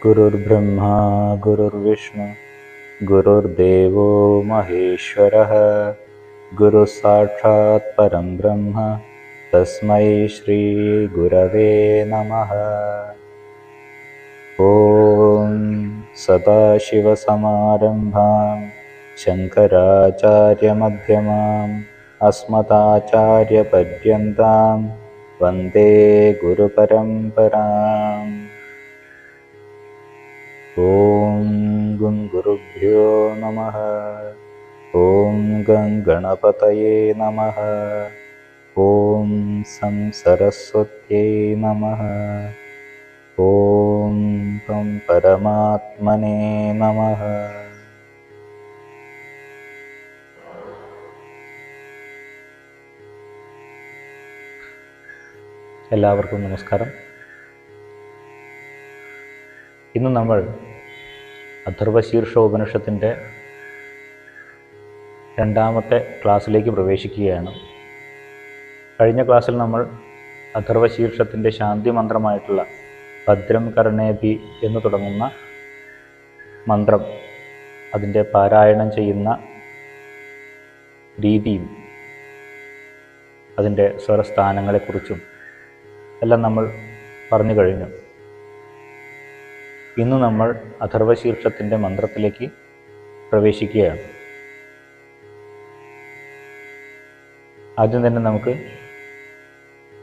गुरुर्ब्रह्मा गुरुर्विष्णु गुरुर्देवो महेश्वरः गुरुः साक्षात् परं ब्रह्म तस्मै श्री गुरवे नमः। ॐ सदाशिवसमारम्भां शङ्कराचार्यमध्यमाम् अस्मदाचार्यपर्यन्तां वन्दे गुरुपरम्पराम्। ॐ गुरुभ्यो नमः। ॐ गणपतये नमः। ॐ सरस्वत्यै नमः। ॐ परमात्मने नमः। എല്ലാവർക്കും നമസ്കാരം. ഇന്ന് നമ്മൾ അഥർവശീർഷ ഉപനിഷത്തിൻ്റെ രണ്ടാമത്തെ ക്ലാസ്സിലേക്ക് പ്രവേശിക്കുകയാണ്. കഴിഞ്ഞ ക്ലാസ്സിൽ നമ്മൾ അഥർവശീർഷത്തിൻ്റെ ശാന്തി മന്ത്രമായിട്ടുള്ള ഭദ്രം കർണേഭി എന്ന് തുടങ്ങുന്ന മന്ത്രം, അതിൻ്റെ പാരായണം ചെയ്യുന്ന രീതിയും അതിൻ്റെ സ്വരസ്ഥാനങ്ങളെക്കുറിച്ചും എല്ലാം നമ്മൾ പറഞ്ഞു കഴിഞ്ഞു. ഇന്ന് നമ്മൾ അഥർവശീർഷത്തിൻ്റെ മന്ത്രത്തിലേക്ക് പ്രവേശിക്കുകയാണ്. ആദ്യം തന്നെ നമുക്ക്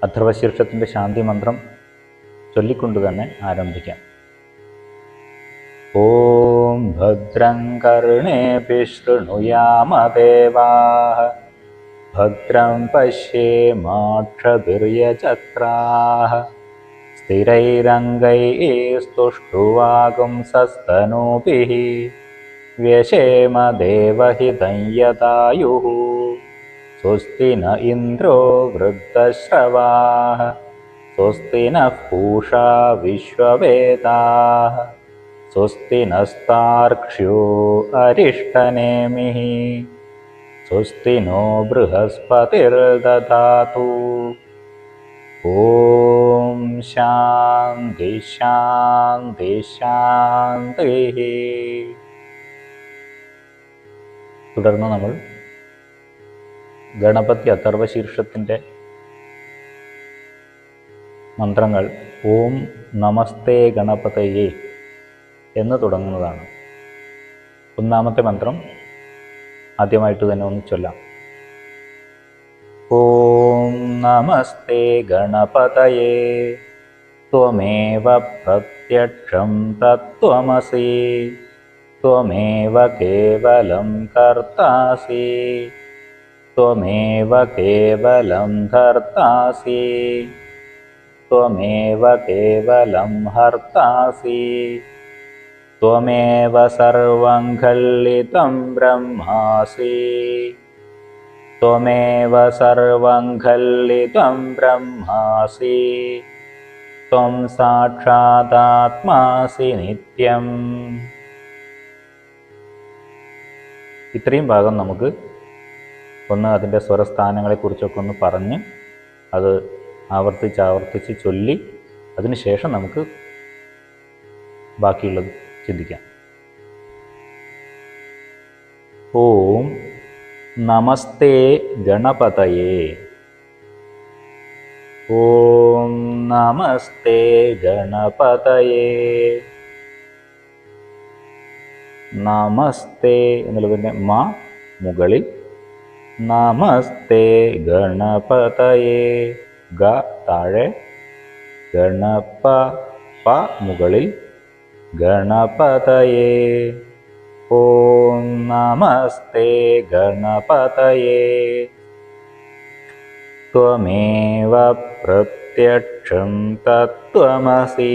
അഥർവശീർഷത്തിൻ്റെ ശാന്തി മന്ത്രം ചൊല്ലിക്കൊണ്ട് തന്നെ ആരംഭിക്കാം. ഓം ഭദ്രം കർണേഭിഃ ശൃണുയാമ ദേവാഃ ഭദ്രം പശ്യേമാക്ഷഭിർയജത്രാഃ സ്ഥിരൈരംഗൈസ്തുഷ്ടുവാഗുംസസ്തനൂഭിഃ വ്യശേമ ദേവഹിതം യദായുഃ സ്വസ്തി ന ഇന്ദ്രോ വൃദ്ധശ്രവാഃ സ്വസ്തി നഃ പൂഷാ വിശ്വവേദാഃ സ്വസ്തി നസ്താർക്ഷ്യോ അരിഷ്ടനേമിഃ സ്വസ്തി നോ ബൃഹസ്പതിർദധാതു. ഓം ശാന്തി ശാന്തി ശാന്തി. തുടർന്ന് നമ്മൾ ഗണപതി അഥർവശീർഷത്തിൻ്റെ മന്ത്രങ്ങൾ ഓം നമസ്തേ ഗണപതയേ എന്ന് തുടങ്ങുന്നതാണ്. ഒന്നാമത്തെ മന്ത്രം ആദ്യമായിട്ട് തന്നെ ഒന്ന് ചൊല്ലാം. ഓം നമസ്തേ ഗണപതയേ ത്വമേവ പ്രത്യക്ഷം തത്വമസി ത്വമേവ കേവലം കർത്താസി ത്വമേവ കേവലം ധർത്താസി ത്വമേവ കേവലം ഹർത്താസി ത്വമേവ സർവം ഖല്ലിതം ബ്രഹ്മാസി ത്വമേവ സർവം ഖല്ലിതം ബ്രഹ്മാസി ത്വം സാക്ഷാദാത്മാസി നിത്യം. ഇത്രയും ഭാഗം നമുക്ക് ഒന്ന് അതിൻ്റെ സ്വരസ്ഥാനങ്ങളെക്കുറിച്ചൊക്കെ ഒന്ന് പറഞ്ഞ് അത് ആവർത്തിച്ച് ചൊല്ലി അതിനുശേഷം നമുക്ക് ബാക്കിയുള്ളത് ചിന്തിക്കാം. ഓം നമസ്തേ ഗണപതയേ. ഓം നമസ്തേ ഗണപതയേ. നമസ്തേ എന്നുള്ളതിൻ്റെ മ മുകളിൽ, നമസ്തേ ഗണപതയേ ഗ താഴെ, ഗണപ പ മുകളിൽ, ഗണപതയേ. ഓം നമസ്തേ ഗണപതയേ. ത്വമേവ പ്രത്യക്ഷം തത്വമസി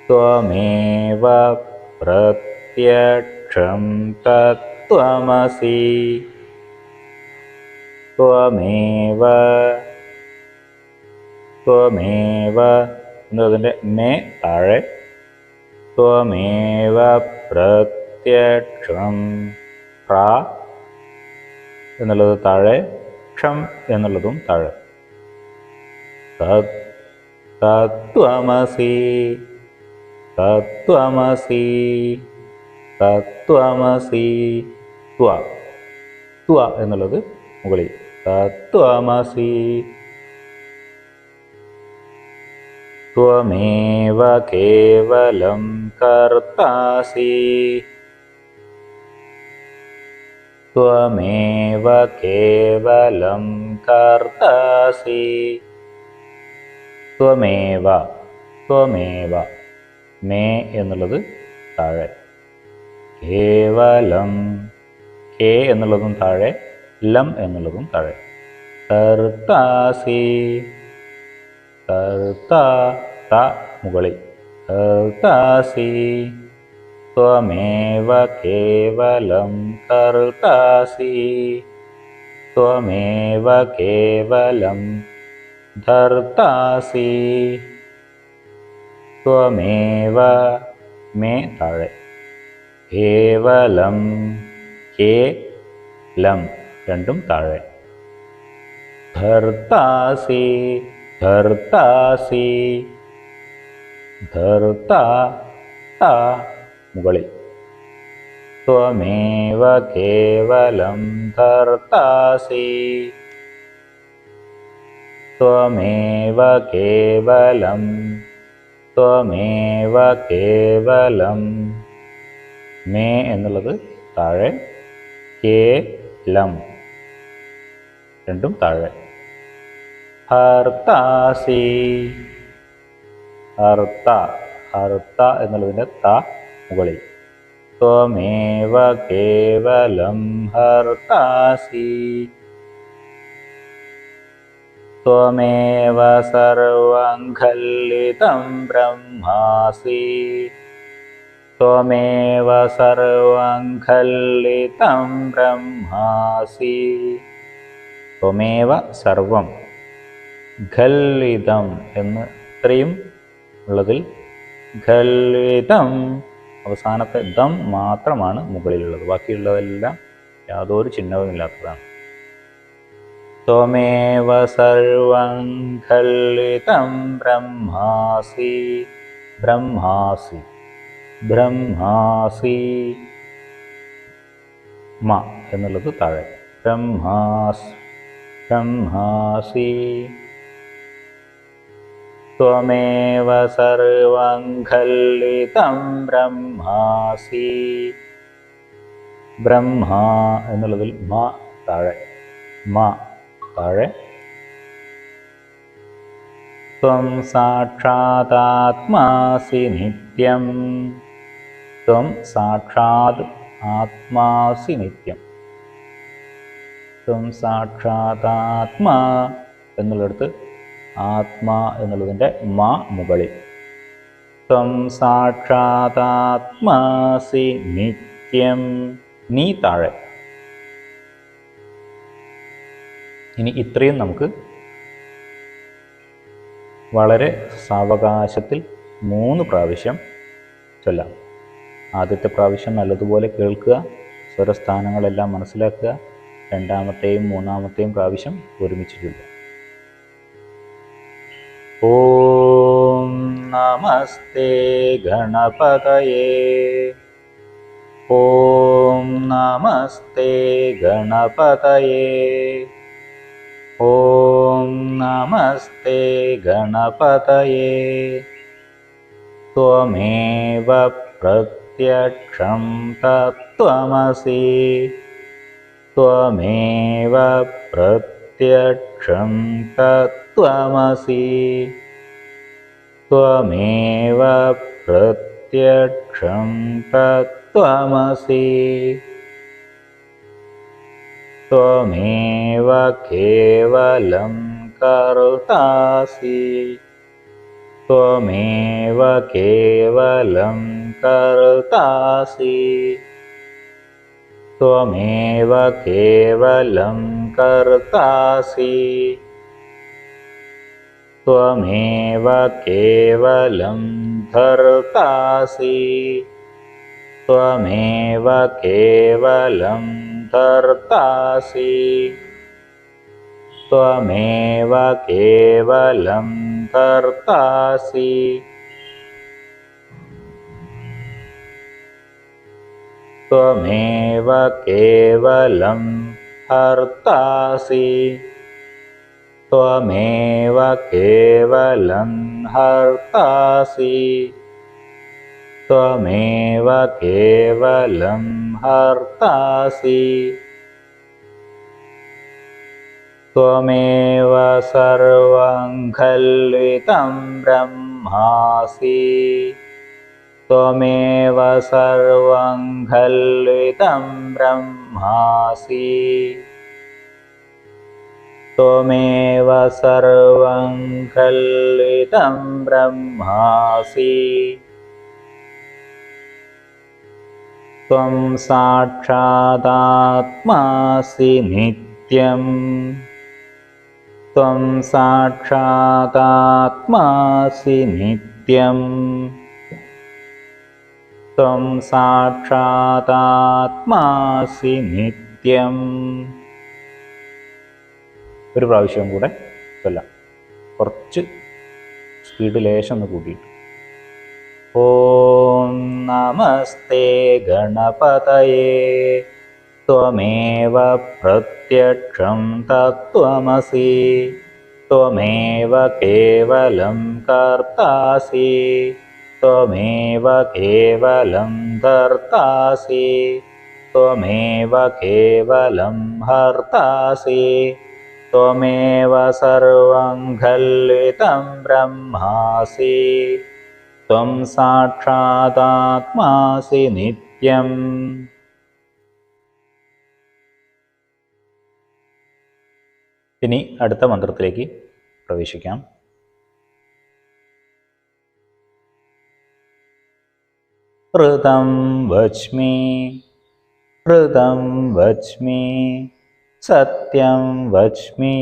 ത്വമേവ പ്രത്യക്ഷം തത്വമസി ത്വമേവ എന്നതിൻ്റെ മേ താഴെ, ത്വമേവ പ്രത്യക്ഷം പ്ര എന്നുള്ളത് താഴെ, ഷം എന്നുള്ളതും താഴെ. തത്വമസി തത്വമസി തത്വമസി. ത്വ ത്വ എന്നുള്ളത് മുകളിൽ. തത്വമസി. ത്വമേവ കേവലം കർത്താസി. ത്വമേവ കേവലം കർത്താസി. ത്വമേവ ത്വമേവ. മേ എന്നുള്ളത് താഴെ. കേവലം. കേ എന്നുള്ളതും താഴെ, ലം എന്നുള്ളതും താഴെ. കർത്താസി. കർത്താ ത മുകളിൽ. കർത്താസി. ത്വമേവ കേവലം കർത്താസി. ത്വമേവ കേവലം ധർത്താസി. ത്വമേവ മേ താഴെ. കേവലം. കേ ലം രണ്ടും താഴെ. ധർത്താസി. ധർത്താസി. ധർത്താ ത മുകളിൽ. ത്വമേവ കേവലം ധർത്താസി. ത്വമേവ കേവലം. ത്വമേവ കേവലം. മേ എന്നുള്ളത് താഴെ. കേ ലം രണ്ടും താഴെ. ഹർത്താസി. ഹർത്ത. ഹർത്ത എന്നുള്ളതിൻ്റെ ത മുകളിൽ. ത്വമേവ കേവലം ഹർത്താസി. ത്വമേവ സർവം ഖല്ലിദം ബ്രഹ്മാസി. ത്വമേവ സർവം ഖല്ലിദം ബ്രഹ്മാസി. ത്വമേവ സർവം ഖല്ലിദം എന്ന് ഇത്രയും ഉള്ളതിൽ ഖല്ലിദം അവസാനത്തെ ദം മാത്രമാണ് മുകളിലുള്ളത്. ബാക്കിയുള്ളതെല്ലാം യാതൊരു ചിഹ്നവുമില്ലാത്തതാണ്. ത്വമേവ സർവം ഖല്ലിദം ബ്രഹ്മാസി. ബ്രഹ്മാസി. ബ്രഹ്മാസി. മ എന്നുള്ളത് താഴെ. ബ്രഹ്മാസ്. ബ്രഹ്മാസി. ത്വമേവ സർവം ഖല്ലിദം ബ്രഹ്മാസി. ബ്രഹ്മ എന്നുള്ളതിൽ മ താഴെ. മ താഴെ. ത്വം സാക്ഷാദാത്മാസി നിത്യം. ത്വം സാക്ഷാത് ആത്മാസി നിത്യം. ത്വം സാക്ഷാദാത്മാ എന്നുള്ളിടത്ത് ആത്മാ എന്നുള്ളതിൻ്റെ മ മുകളിൽ. ത്വം സാക്ഷാദാത്മാസി നിത്യം. നീ താഴെ. ഇനി ഇത്രയും നമുക്ക് വളരെ സാവകാശത്തിൽ 3 പ്രാവശ്യം ചൊല്ലാം. ആദ്യത്തെ പ്രാവശ്യം നല്ലതുപോലെ കേൾക്കുക, സ്വരസ്ഥാനങ്ങളെല്ലാം മനസ്സിലാക്കുക. രണ്ടാമത്തെയും മൂന്നാമത്തെയും പ്രാവശ്യം ഒരുമിച്ച് ചൊല്ലുക. ഓം നമസ്തേ ഗണപതയേ. ഓം നമസ്തേ ഗണപതയേ. ഓം നമസ്തേ ഗണപതയേ. ത്വമേവ പ്രത്യക്ഷം തത്വമസി. ത്വമേവ പ്രത്യക്ഷം തത്വമസി. ത്വമേവ പ്രത്യക്ഷം തത്വമസി. ത്വമേവ കേവലം കർത്താസി. ത്വമേവ കേവലം കർത്താസി. ത്വമേവ കേവലം കർത്താസി. ത്വമേവ കേവലം ധർത്താസി. ത്വമേവ കേവലം ധർത്താസി. ത്വമേവ കേവലം ധർത്താസി. त्वमेव केवलं हर्तासि त्वमेव केवलं हर्तासि त्वमेव केवलं हर्तासि त्वमेव सर्वं खल्विदं ब्रह्मासि त्वमेव सर्वं खल्विदं ब्रह्मासि त्वमेव सर्वं खल्विदं ब्रह्मासि त्वं साक्षादात्मासि नित्यम् त्वं साक्षादात्मासि नित्यम् त्वं സാക്ഷാദാത്മാസി നിത്യം. ഒരു പ്രാവശ്യം കൂടെ ചൊല്ലാം, കുറച്ച് സ്പീഡ് ലേശം ഒന്ന് കൂട്ടിയിട്ട്. ഓം നമസ്തേ ഗണപതയേ ത്വമേവ പ്രത്യക്ഷം തത്വമസി ത്വമേവ കേവലം കർത്താസി त्वमेव केवलं धर्तासि त्वमेव केवलं हर्तासि त्वमेव सर्वं खल्विदं ब्रह्मासि त्वं साक्षादात्मासि नित्यम्. ഇനി അടുത്ത മന്ത്രത്തിലേക്ക് പ്രവേശിക്കാം. ഋതം വച്മി ഋതം വച്മി സത്യം വച്മി.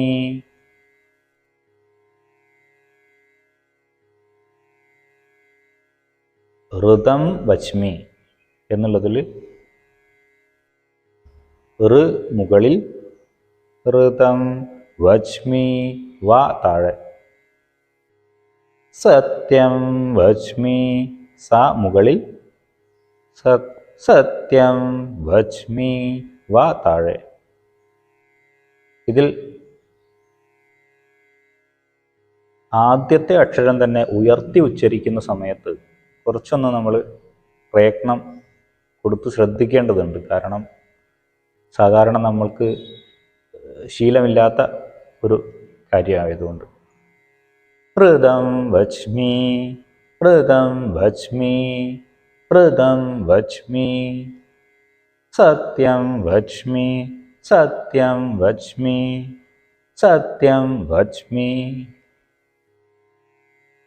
ഋതം വച്മി എന്നുള്ളതിൽ ഋ മുകളിൽ, ഋതം വച്മി വ താഴെ, സത്യം വച്മി സ മുകളിൽ, സത്യം വച്മി വ താഴെ. ഇതിൽ ആദ്യത്തെ അക്ഷരം തന്നെ ഉയർത്തി ഉച്ചരിക്കുന്ന സമയത്ത് കുറച്ചൊന്ന് നമ്മൾ പ്രയത്നം കൊടുത്ത് ശ്രദ്ധിക്കേണ്ടതുണ്ട്. കാരണം സാധാരണ നമ്മൾക്ക് ശീലമില്ലാത്ത ഒരു കാര്യമായതുകൊണ്ട്. ഋതം വച്മി ഋതം വച്മി ഋതം വച്മി സത്യം വച്മി സത്യം വച്മി സത്യം വച്മി.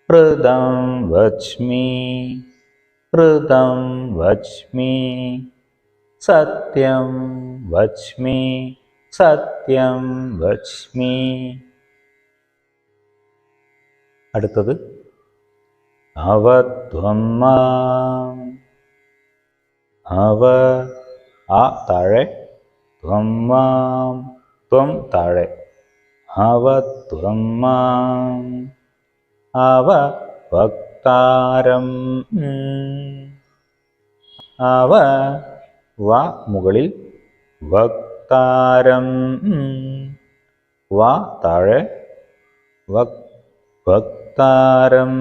ഋതം വച്മി ഋതം വച്മി സത്യം വച്മി സത്യം വച്മി. അടുത്തത് അവത്വം മാം, അവ ആ താഴെ, ത്വം മാം ത്വം താഴെ, അവത്വം മാം. അവ വക്താരം, അവ വ മുകളിൽ, വക്താരം വ താഴെ, വക്താരം.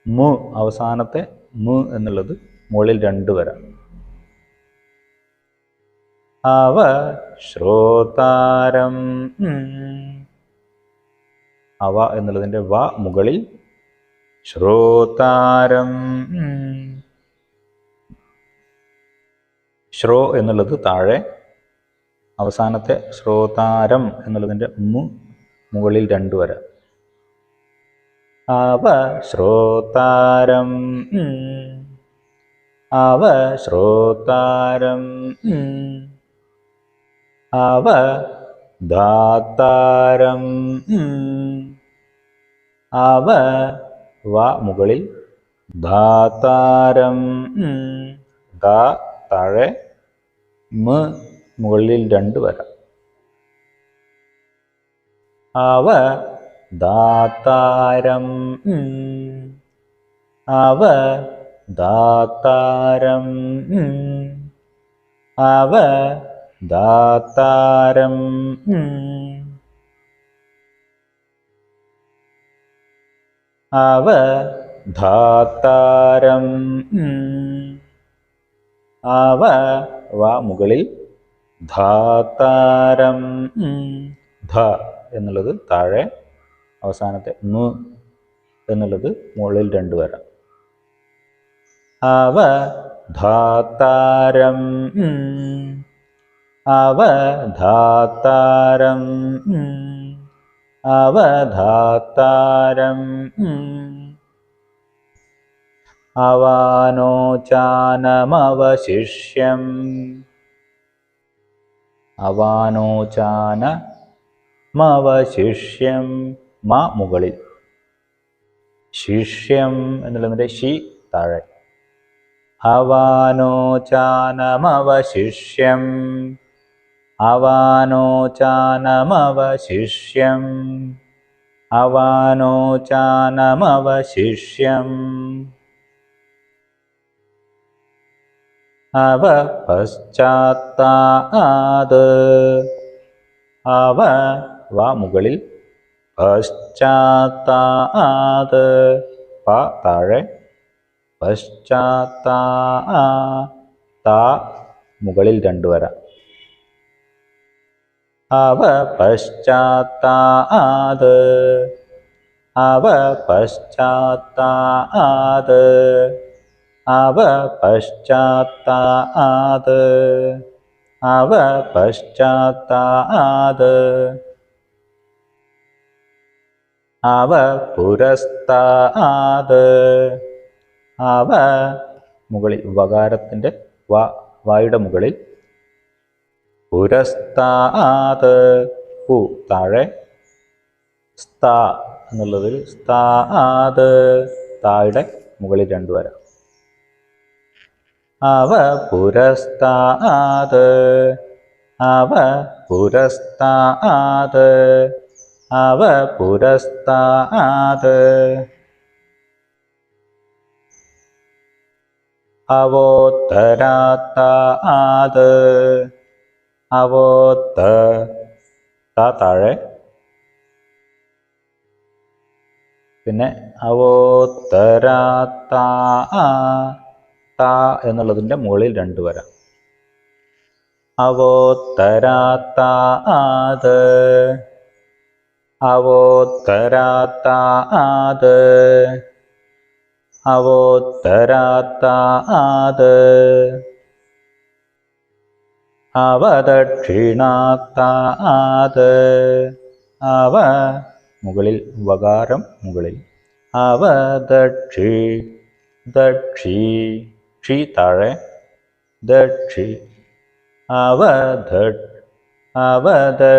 മു അവസാനത്തെ മു എന്നുള്ളത് മുകളിൽ 2 വരാം. അവ ശ്രോതാരം, അവ എന്നുള്ളതിൻ്റെ വ മുകളിൽ, ശ്രോതാരം. ശ്രോ എന്നുള്ളത് താഴെ, അവസാനത്തെ ശ്രോതാരം എന്നുള്ളതിൻ്റെ മു മുകളിൽ 2 വരാം. അവ ശ്രോതാരം, അവ ശ്രോതാരം. അവ ദാതാരം, അവ വ മുകളിൽ, ദാതാരം. ദാ താഴെ, മ മുകളിൽ 2 വരാം. അവ ദാതാരം, അവ അവധാതാരം അവധാതാരം അവധാതാരം അവ വ മുകളിൽ ധാതാരം ധ എന്നുള്ളത് താഴെ അവസാനത്തെ ന് എന്നുള്ളത് മുകളിൽ രണ്ട് വരാം. അവധാതാരം അവധാതാരം അവധാതാരം അവാനോചാനമവശിഷ്യം അവാനോചാനമവശിഷ്യം മ മുകളിൽ ശിഷ്യം എന്നുള്ളതിൻ്റെ ശി താഴെ. അവാനോചാനമവശിഷ്യം അവാനോചാനമവശിഷ്യം അവാനോചാനമവശിഷ്യം അവപശ്ചാത്താത് അവ വ മുകളിൽ പശ്ചാത്താത് പ താഴെ പശ്ചാത്താ താ മുകളിൽ രണ്ട് വരാം. അവപശ്ചാത്താത് അവപശ്ചാത്താത് അവപശ്ചാത്താത് അവപശ്ചാത്താത് അവപുരസ്താത് അവ മുകളിൽ വകാരത്തിൻ്റെ വായുടെ മുകളിൽ പുരസ്താത് പു താഴെ സ്താ എന്നുള്ളതിൽ സ്താത് തായുടെ മുകളിൽ രണ്ട് വരാം. അവപുരസ്താത് അവപുരസ്താത് അവപുരസ്താത് അവോത്തരാത്താത് അവോത്ത താഴെ പിന്നെ അവോത്തരാത്താ താ എന്നുള്ളതിൻ്റെ മുകളിൽ രണ്ട് വരാം. അവോത്തരാത്താത് അവോത്തരാത്താത് അവോത്തരാത്താത് അവദക്ഷിണാത്താത് അവ മുകളിൽ വകാരം മുകളിൽ അവദക്ഷി ദക്ഷി ക്ഷി താഴെ ദക്ഷി അവദക്ഷിണാത്താത്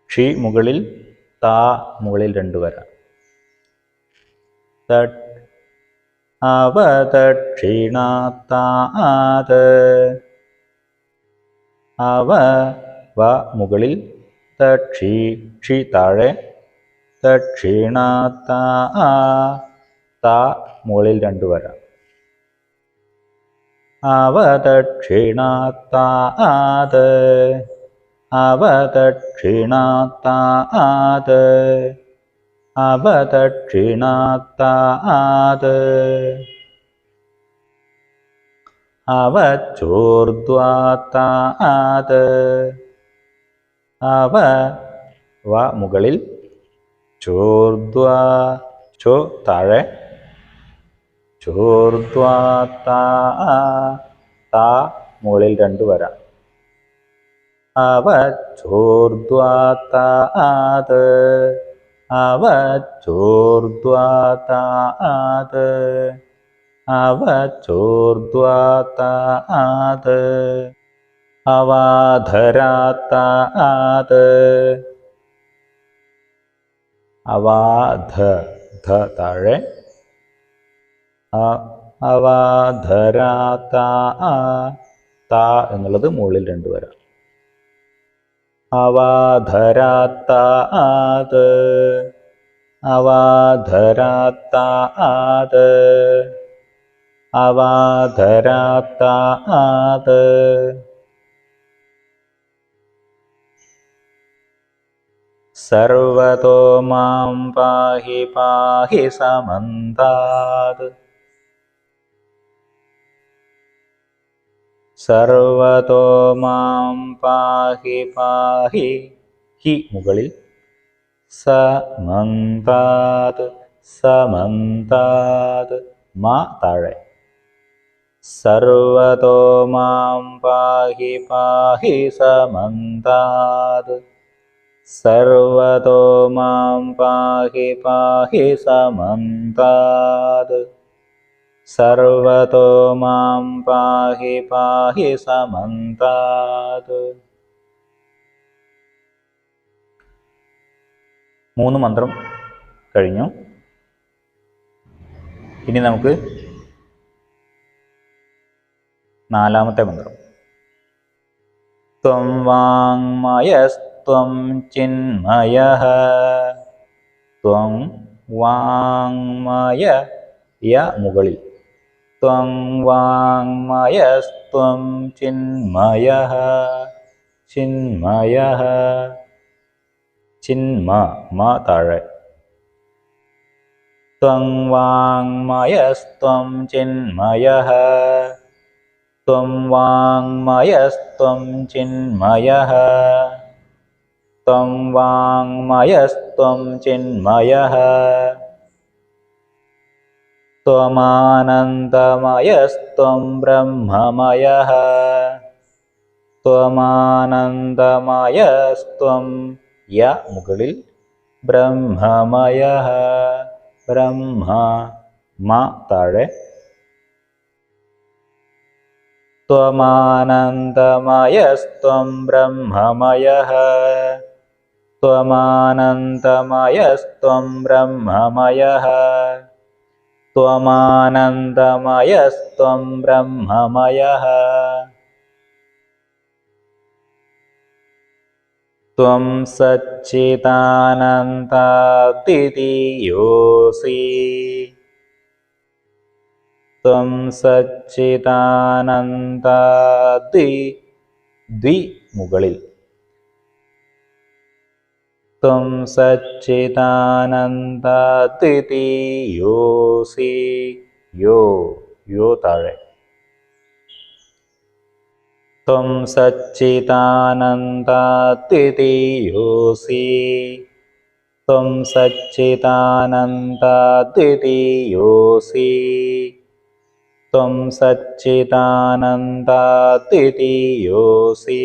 ക്ഷി മുകളിൽ താ മുകളിൽ രണ്ട് വരാം. അവദക്ഷിണാത്താത് അവ വ മുകളിൽ ദക്ഷി ക്ഷി താഴെ ദക്ഷിണാത്താ താ മുകളിൽ രണ്ട് വരാം. അവദക്ഷിണാത്താത് അവദക്ഷിണാത്താത് അവദക്ഷിണാത്താത് അവചോർദ്വാത്താത് അവ വ മുകളിൽ ചോർദ്വാ ചോ താഴെ ചോർദ്വാത്താ താ മുകളിൽ രണ്ട് വരാം. അവചോർദ്വാത്താത് അവചോർദ്വാത്താത് അവചോർദ്വാത്താത് അവാധരാത്താത് അവാധ ധ താഴെ അവാധരാത്താ താ എന്നുള്ളത് മുകളിൽ രണ്ട് വരാം. അവാധരാത്താത് अवाधरात्तात् अवाधरात्तात् सर्वतो मां पाहि पाहि समन्तात् सर्वतो मां पाहि पाहि हि മുകളിൽ സമന്താത് സമന്താത് മാ താഴെ സർവതോ മാം പാഹി പാഹി സമന്താത് സർവതോ മാം പാഹി പാഹി സമന്താത് സർവതോ മാം പാഹി പാഹി സമന്താത്. 3 മന്ത്രം കഴിഞ്ഞു. ഇനി നമുക്ക് 4-മത്തെ മന്ത്രം. ത്വം വാങ്മയസ്ത്വം ചിന്മയഃ ത്വം വാങ്മയ യ മുകളിൽ ത്വം വാങ്മയസ്ത്വം ചിന്മയഃ ചിന്മയഃ ചിന്മ മ താഴെ ത്വം വാങ്മയസ്ത്വം ചിന്മയഃ ത്വം വാങ്മയസ്ത്വം ചിന്മയഃ ത്വം വാങ്മയസ്ത്വം ചിന്മയഃ ത്വമാനന്ദമയസ്ത്വം ബ്രഹ്മമയഃ ത്വമാനന്ദമയസ്ത്വം യ മുകളിൽ ബ്രഹ്മമയഃ ബ്രഹ്മ മ താഴെ ത്വമാനന്ദമയസ്ത്വം ബ്രഹ്മമയഃ ത്വമാനന്ദമയസ്ത്വം ബ്രഹ്മമയഃ ത്വമാനന്ദമയസ്ത്വം ബ്രഹ്മമയഃ ത്വം സച്ചിദാനന്ദാദ്വിതീയോസി ത്വം സച്ചിദാനന്ദാദ്വി മുകളിൽ ത്വം സച്ചിദാനന്ദാദ്വിതീയോസി യോ യോ താഴെ ത്വം സച്ചിദാനന്ദാദ്വിതീയോസി ത്വം സച്ചിദാനന്ദാദ്വിതീയോസി ത്വം സച്ചിദാനന്ദാദ്വിതീയോസി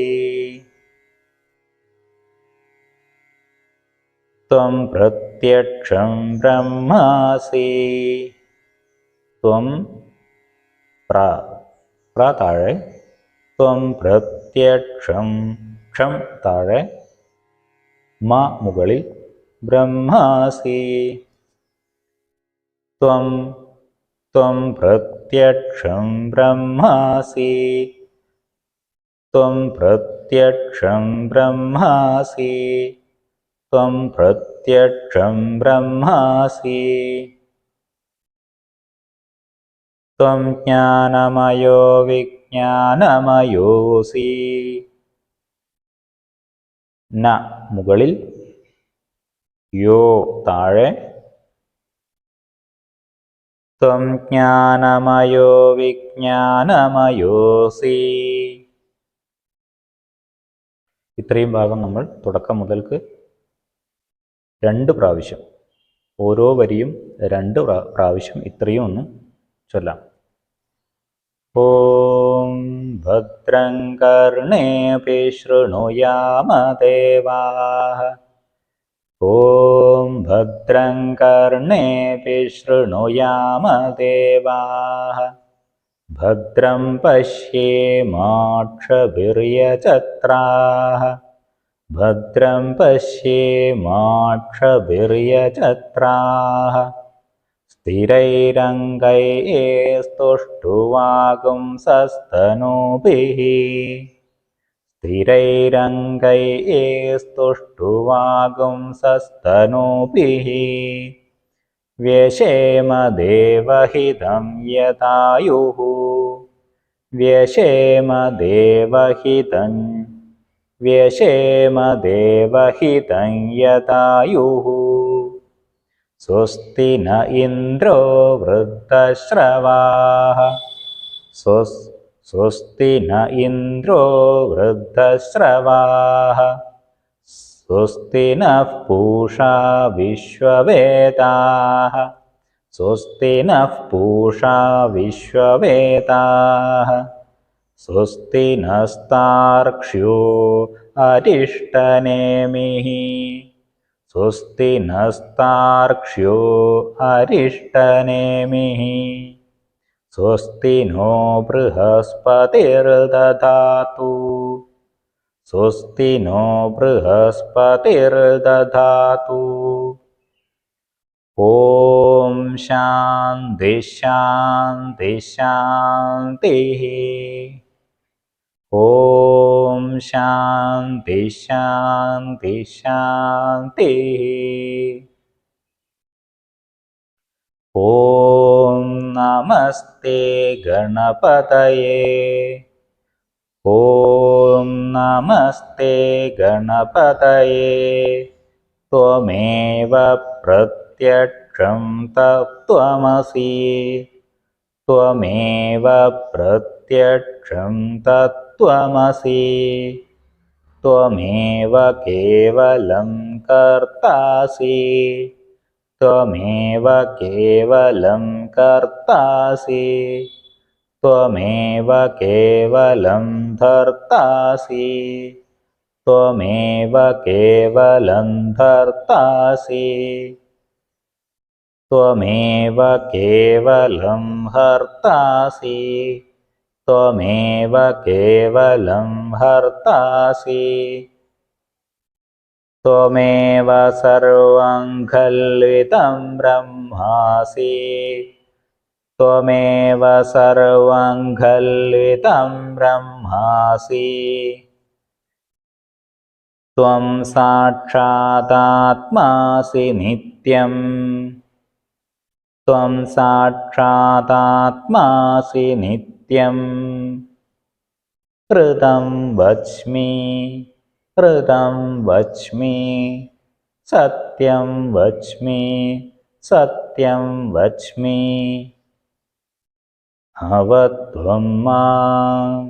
ത്വം പ്രത്യക്ഷം ബ്രഹ്മാസി ത്വം പ്ര താഴെ ത്വം പ്രത്യക്ഷം ക്ഷം താഴെ മ മുകളിൽ ബ്രഹ്മാസി ത്വം ത്വം പ്രത്യക്ഷം ബ്രഹ്മാസി ത്വം പ്രത്യക്ഷം ബ്രഹ്മാസി ത്വം പ്രത്യക്ഷം ബ്രഹ്മാസി ത്വം ജ്ഞാനമയോ വിജ്ഞാനമയോസി ന മുകളിൽ യോ താഴെ ത്വം ജ്ഞാനമയോ വിജ്ഞാനമയോസി. ഇത്രയും ഭാഗം നമ്മൾ തുടക്കം മുതൽക്ക് 2 പ്രാവശ്യം ഓരോ വരിയും 2 പ്രാവശ്യം ഇത്രയും ഒന്ന് ചൊല്ലാം. ഓം ഭദ്രം കർണേഭിഃ ശൃണുയാമ ദേവാഃ ഓം ഭദ്രം കർണേഭിഃ ശൃണുയാമ ദേവാഃ ഭദ്രം പശ്യേമാക്ഷഭിര്യജത്രാഃ ഭദ്രം പശ്യേമാക്ഷഭിര്യജത്രാഃ സ്ഥിരൈരംഗൈസ്തുഷ്ടുവാഗുംസസ്തനൂഭിः स्थिरैरङ्गैस्तुष्टुवागुंसस्तनूभिः व्यशेम देवहितं यदायुः व्यशेम देवहितं यदायुः स्वस्ति न इन्द्रो वृद्धश्रवाः स्वस्ति न इन्द्रो वृद्धश्रवाः स्वस्ति नः पूषा विश्ववेदाः स्वस्ति नः पूषा विश्ववेदाः स्वस्ति नस्तार्क्ष्यो अरिष्टनेमिः स्वस्ति नस्तार्क्ष्यो अरिष्टनेमिः स्वस्ति नो बृहस्पतिर्दधातु स्वस्ति नो बृहस्पतिर्दधातु ॐ शान्ति शान्ति शान्तिः ॐ शान्ति शान्ति शान्तिः ॐ नमस्ते गणपतये ॐ नमस्ते गणपतये त्वमेव प्रत्यक्षं तत्त्वमसि त्वमेव प्रत्यक्षं तत्त्वमसि त्वमेव केवलं कर्तासि त्वमेव केवलं कर्तासि त्वमेव केवलं धर्तासि त्वमेव केवलं धर्तासि त्वमेव केवलं हर्तासि त्वमेव केवलं हर्तासि त्वमेव सर्वं खल्विदं ब्रह्मासि त्वमेव सर्वं खल्विदं ब्रह्मासि त्वं साक्षादात्मासि नित्यं त्वं साक्षादात्मासि नित्यं ऋतं वच्मि सत्यं वच्मि सत्यं वच्मि अवत्वं माम्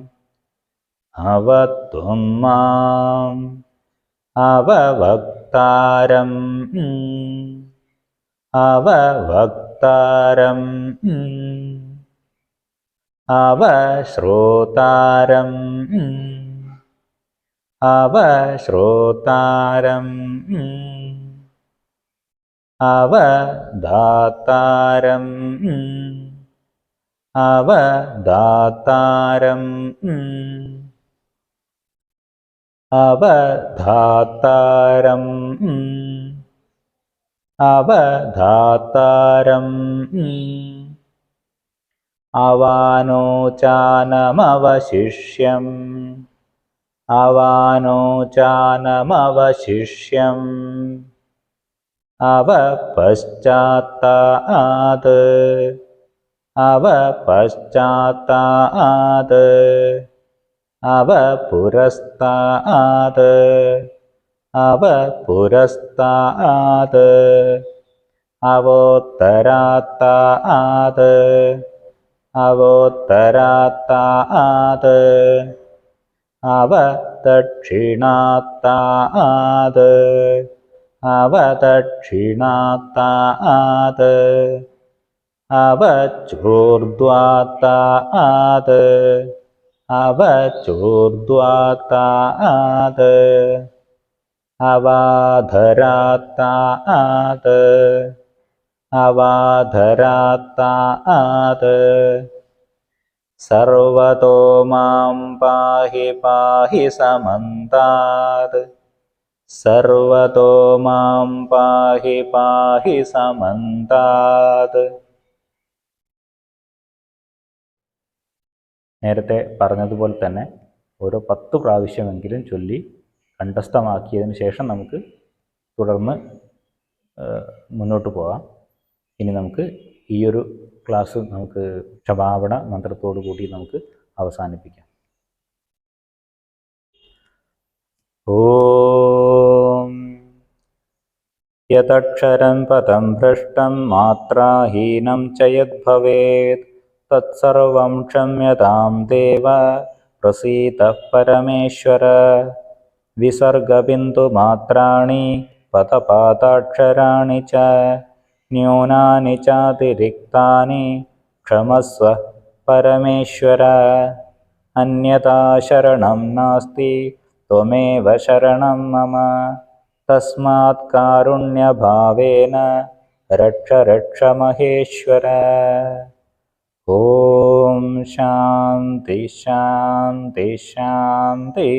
अववक्तारम् अवश्रोतारम् अवदातारम् अवानोचानमवशिष्यम् अवपश्चात्तात् अवपुरस्तात् अवोत्तरात्तात् अवदक्षिणात्तात् अवचोर्ध्वात्तात् अवाधरात्तात् सर्वतो मां पाहि समन्तात् सर्वतो मां पाहि സമന്താത്. നേരത്തെ പറഞ്ഞതുപോലെ തന്നെ ഓരോ 10 പ്രാവശ്യമെങ്കിലും ചൊല്ലി കണ്ഠസ്ഥമാക്കിയതിന് ശേഷം നമുക്ക് തുടർന്ന് മുന്നോട്ട് പോകാം. ഇനി നമുക്ക് ഈ ഒരു ക്ലാസ് നമുക്ക് ക്ഷമാപണ മന്ത്രത്തോടു കൂടി നമുക്ക് അവസാനിപ്പിക്കാം. ഓം യദക്ഷരം പദം ഭ്രഷ്ടം മാത്രാഹീനം ച യദ്ഭവേത് തത്സർവം ക്ഷമ്യതാം ദേവ പ്രസീദഃ പരമേശ്വര. വിസർഗബിന്ദുമാത്രാണി പദപാദാക്ഷരാണി ച ന്യൂനാനി ചാതിരിക്താനി ക്ഷമസ്വ പരമേശ്വര. അന്യഥാ ശരണം നാസ്തി ത്വമേവ ശരണം മമ. തസ്മാത് കാരുണ്യഭാവേന രക്ഷ രക്ഷ മഹേശ്വര. ഓം ശാന്തി ശാന്തി ശാന്തി.